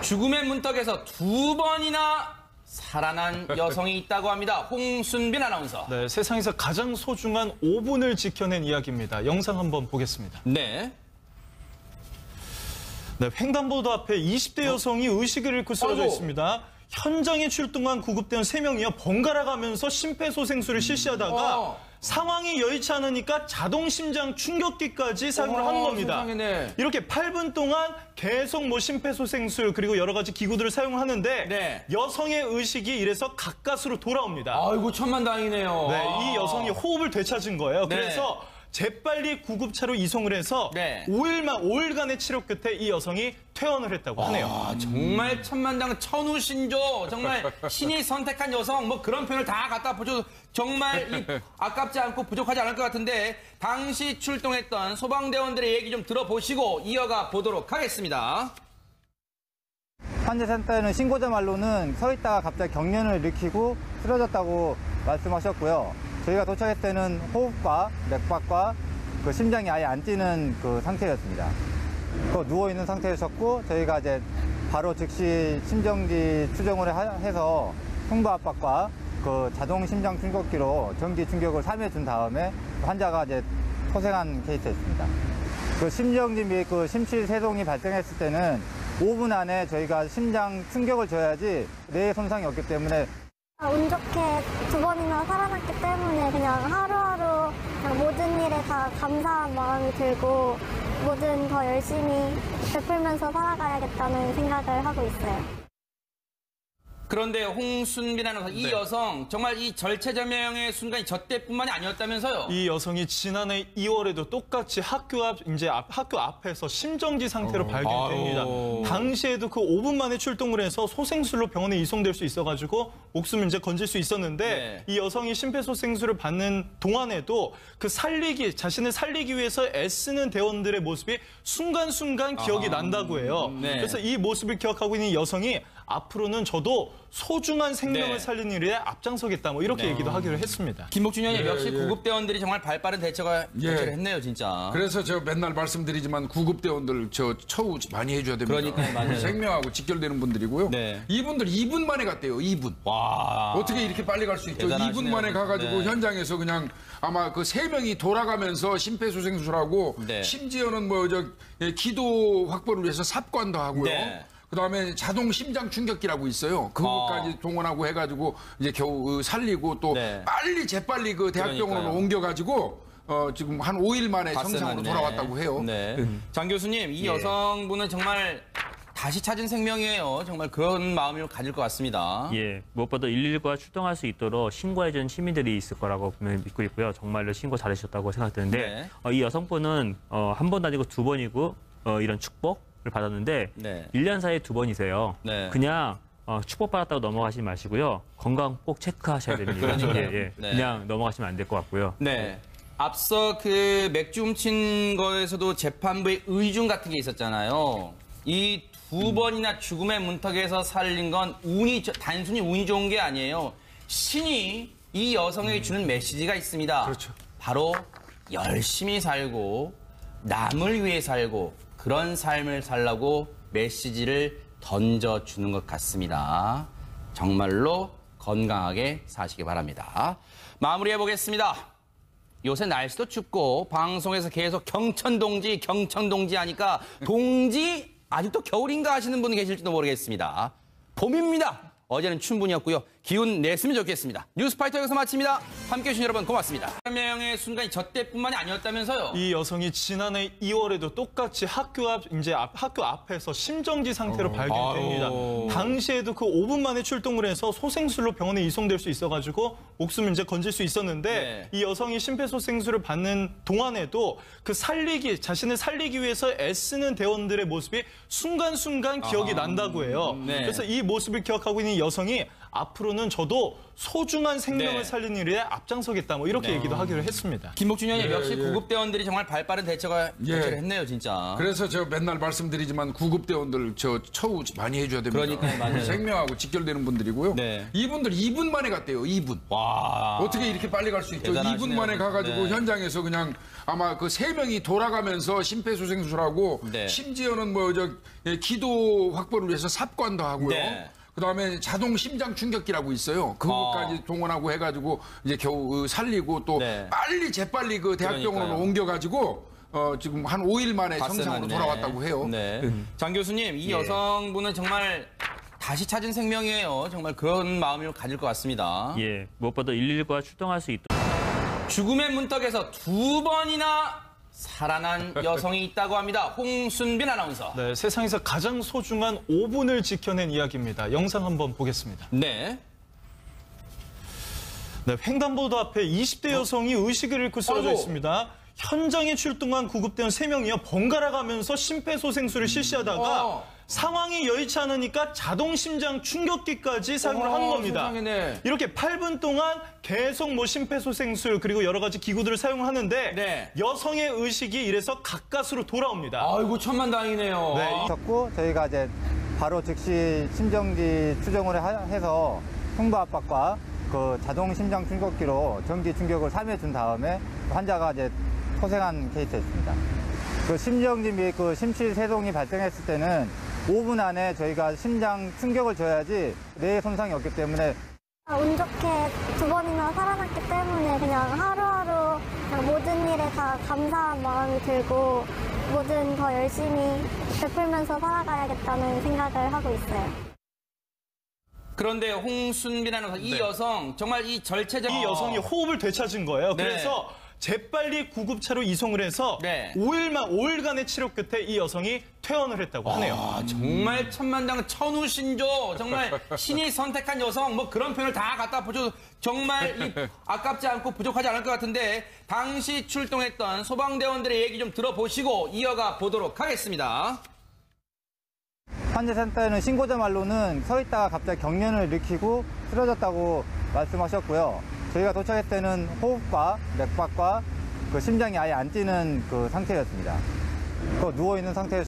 죽음의 문턱에서 2번이나 살아난 여성이 있다고 합니다. 홍순빈 아나운서. 네, 세상에서 가장 소중한 5분을 지켜낸 이야기입니다. 영상 한번 보겠습니다. 네. 네, 횡단보도 앞에 20대 여성이 의식을 잃고 쓰러져 있습니다. 현장에 출동한 구급대원 3명이요. 번갈아 가면서 심폐소생술을 실시하다가 상황이 여의치 않으니까 자동 심장 충격기까지 사용을 한 겁니다. 세상에네. 이렇게 8분 동안 계속 심폐소생술 그리고 여러 가지 기구들을 사용하는데 네. 여성의 의식이 이래서 가까스로 돌아옵니다. 아이고 천만다행이네요. 네, 이 여성이 호흡을 되찾은 거예요. 네. 그래서 재빨리 구급차로 이송을 해서 네. 5일간의 치료 끝에 이 여성이 퇴원을 했다고 하네요. 아, 정말 천만당 천우신조. 정말 신이 선택한 여성 뭐 그런 표현을 다 갖다 붙여도 정말 아깝지 않고 부족하지 않을 것 같은데 당시 출동했던 소방대원들의 얘기 좀 들어보시고 이어가 보도록 하겠습니다. 환자센터에는 신고자 말로는 서 있다가 갑자기 경련을 일으키고 쓰러졌다고 말씀하셨고요. 저희가 도착했을 때는 호흡과 맥박과 그 심장이 아예 안 뛰는 그 상태였습니다. 누워있는 상태였었고 저희가 이제 바로 즉시 심정지 추정을 해서 흉부 압박과 그 자동 심장 충격기로 전기 충격을 3회 준 다음에 환자가 이제 소생한 케이스였습니다. 그 심정지 및 그 심실 세동이 발생했을 때는 5분 안에 저희가 심장 충격을 줘야지 뇌에 손상이 없기 때문에 운 좋게 2번이나 살아났기 때문에 그냥 하루하루 그냥 모든 일에 다 감사한 마음이 들고 뭐든 더 열심히 베풀면서 살아가야겠다는 생각을 하고 있어요. 그런데 홍순빈 아나운서, 이 여성 정말 이 절체절명의 순간이 저 때뿐만이 아니었다면서요? 이 여성이 지난해 2월에도 똑같이 학교 앞에서 심정지 상태로 발견됩니다. 당시에도 그 5분 만에 출동을 해서 소생술로 병원에 이송될 수 있어가지고 목숨을 이제 건질 수 있었는데 이 여성이 심폐소생술을 받는 동안에도 그 자신을 살리기 위해서 애쓰는 대원들의 모습이 순간순간 기억이 난다고 해요. 그래서 이 모습을 기억하고 있는 이 여성이 앞으로는 저도 소중한 생명을 살리는 일에 앞장서겠다 뭐 이렇게 얘기도 하기로 했습니다. 김복준 의원님 역시 구급대원들이 정말 발빠른 대처를 했네요, 진짜. 그래서 저 맨날 말씀드리지만 구급대원들 저 처우 많이 해줘야 됩니다. 그러니까요, 맞아요. 생명하고 직결되는 분들이고요. 이분들 2분 만에 갔대요, 2분. 와. 어떻게 이렇게 빨리 갈 수 있죠? 2분 만에 가가지고 현장에서 그냥 아마 그 3명이 돌아가면서 심폐소생술하고 심지어는 뭐 기도 확보를 위해서 삽관도 하고요. 그다음에 자동 심장 충격기라고 있어요. 그것까지 동원하고 해가지고 이제 겨우 살리고 또 재빨리 그 대학병원으로 옮겨가지고 지금 한 5일 만에 정상으로 돌아왔다고 해요. 장 교수님, 이 여성분은 정말 다시 찾은 생명이에요. 정말 그런 마음을 가질 것 같습니다. 예, 무엇보다 119가 출동할 수 있도록 신고해준 시민들이 있을 거라고 분명히 믿고 있고요. 정말로 신고 잘하셨다고 생각되는데 이 여성분은 한 번 아니고 2번이고 이런 축복을 받았는데 1년 사이에 2번이세요. 그냥 축복받았다고 넘어가지 마시고요. 건강 꼭 체크하셔야 됩니다. 그냥 넘어가시면 안 될 것 같고요. 앞서 그 맥주 훔친 거에서도 재판부의 의중 같은 게 있었잖아요. 이 2번이나 죽음의 문턱에서 살린 건 단순히 운이 좋은 게 아니에요. 신이 이 여성에게 주는 메시지가 있습니다. 바로 열심히 살고 남을 위해 살고 그런 삶을 살라고 메시지를 던져주는 것 같습니다. 정말로 건강하게 사시기 바랍니다. 마무리해보겠습니다. 요새 날씨도 춥고 방송에서 계속 경천동지 하니까 동지 아직도 겨울인가 하시는 분이 계실지도 모르겠습니다. 봄입니다. 어제는 춘분이었고요. 기운 냈으면 좋겠습니다. 뉴스파이터 여기서 마칩니다. 함께해 주신 여러분 고맙습니다. 명의 순간이 저 때뿐만이 아니었다면서요? 이 여성이 지난해 2월에도 똑같이 학교 앞에서 심정지 상태로 발견됩니다. 당시에도 그 5분 만에 출동을 해서 소생술로 병원에 이송될 수 있어가지고 목숨을 이제 건질 수 있었는데 이 여성이 심폐소생술을 받는 동안에도 그 자신을 살리기 위해서 애쓰는 대원들의 모습이 순간순간 기억이 난다고 해요. 그래서 이 모습을 기억하고 있는 이 여성이 앞으로는 저도 소중한 생명을 네. 살리는 일에 앞장서겠다 뭐 이렇게 얘기도 하기로 했습니다. 김복준 의원님 역시 구급대원들이 정말 발빠른 대처를 했네요, 진짜. 그래서 저 맨날 말씀드리지만 구급대원들 저 처우 많이 해줘야 됩니다. 그러니까요, 맞아요. 생명하고 직결되는 분들이고요. 네. 이분들 2분 만에 갔대요. 2분. 와. 어떻게 이렇게 빨리 갈 수 있죠? 대단하시네요. 2분 만에 가가지고 네. 현장에서 그냥 아마 그 3명이 돌아가면서 심폐소생술하고 네. 심지어는 뭐 저 기도 확보를 위해서 삽관도 하고요. 네. 그다음에 자동 심장 충격기라고 있어요. 그것까지 동원하고 해가지고 이제 겨우 살리고 또 네. 재빨리 그 대학병원으로 그러니까요. 옮겨가지고 지금 한 5일 만에 봤어요, 정상으로 네. 돌아왔다고 해요. 네. 장 교수님, 이 여성분은 정말 다시 찾은 생명이에요. 정말 그런 마음을 가질 것 같습니다. 예, 무엇보다 119가 출동할 수 있도록. 죽음의 문턱에서 2번이나 살아난 여성이 있다고 합니다. 홍순빈 아나운서. 네, 세상에서 가장 소중한 5분을 지켜낸 이야기입니다. 영상 한번 보겠습니다. 네. 네, 횡단보도 앞에 20대 여성이 의식을 잃고 쓰러져 아이고. 있습니다. 현장에 출동한 구급대원 3명이요. 번갈아 가면서 심폐소생술을 실시하다가 상황이 여의치 않으니까 자동 심장 충격기까지 사용을 하는 겁니다. 세상에네. 이렇게 8분 동안 계속 뭐 심폐소생술 그리고 여러 가지 기구들을 사용하는데 네. 여성의 의식이 이래서 가까스로 돌아옵니다. 아이고, 천만다행이네요. 네, 있었고 저희가 이제 바로 즉시 심정지 추정을 해서 흉부 압박과 그 자동 심장 충격기로 전기 충격을 3회 준 다음에 환자가 이제 소생한 케이스였습니다. 그 심정지 및 그 심실 세동이 발생했을 때는 5분 안에 저희가 심장 충격을 줘야지 뇌에 손상이 없기 때문에 운 좋게 2번이나 살아났기 때문에 그냥 하루하루 그냥 모든 일에 다 감사한 마음이 들고 뭐든 더 열심히 베풀면서 살아가야겠다는 생각을 하고 있어요. 그런데 홍순빈 아나운서, 이 여성 정말 이 절체적 이 여성이 호흡을 되찾은 거예요. 네. 그래서 재빨리 구급차로 이송을 해서 네. 5일간의 치료 끝에 이 여성이 퇴원을 했다고 하네요. 아, 정말 천만당 천우신조, 정말 신이 선택한 여성, 뭐 그런 표현을 다 갖다 붙여 정말 아깝지 않고 부족하지 않을 것 같은데, 당시 출동했던 소방대원들의 얘기 좀 들어보시고 이어가 보도록 하겠습니다. 환자센터에는 신고자 말로는 서 있다가 갑자기 경련을 일으키고 쓰러졌다고 말씀하셨고요. 저희가 도착했을 때는 호흡과 맥박과 그 심장이 아예 안 뛰는 그 상태였습니다. 누워있는 상태에서